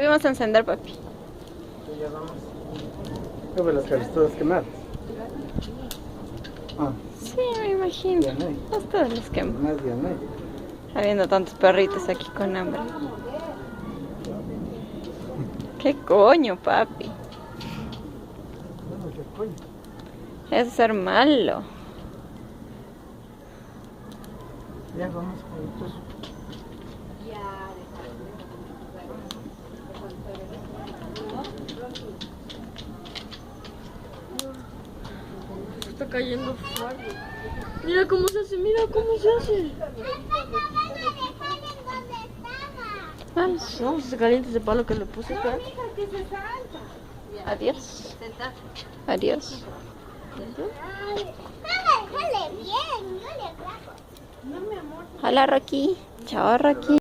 Vamos a encender, papi. Ya vamos. Yo veo las caras todas quemadas. Ah, Sí, me imagino. ya no hay. Pues todos los quemo. Más ya no hay. Habiendo tantos perritos aquí con hambre. ¿Qué coño, papi? Bueno, ¿qué coño? Es ser malo. Ya vamos juntos. Está cayendo fuerte. Mira cómo se hace, mira cómo se hace. Vamos. No, se calienta ese palo que le puse. Espera. Adiós. Adiós. Hola, Rocky. Chao, Rocky.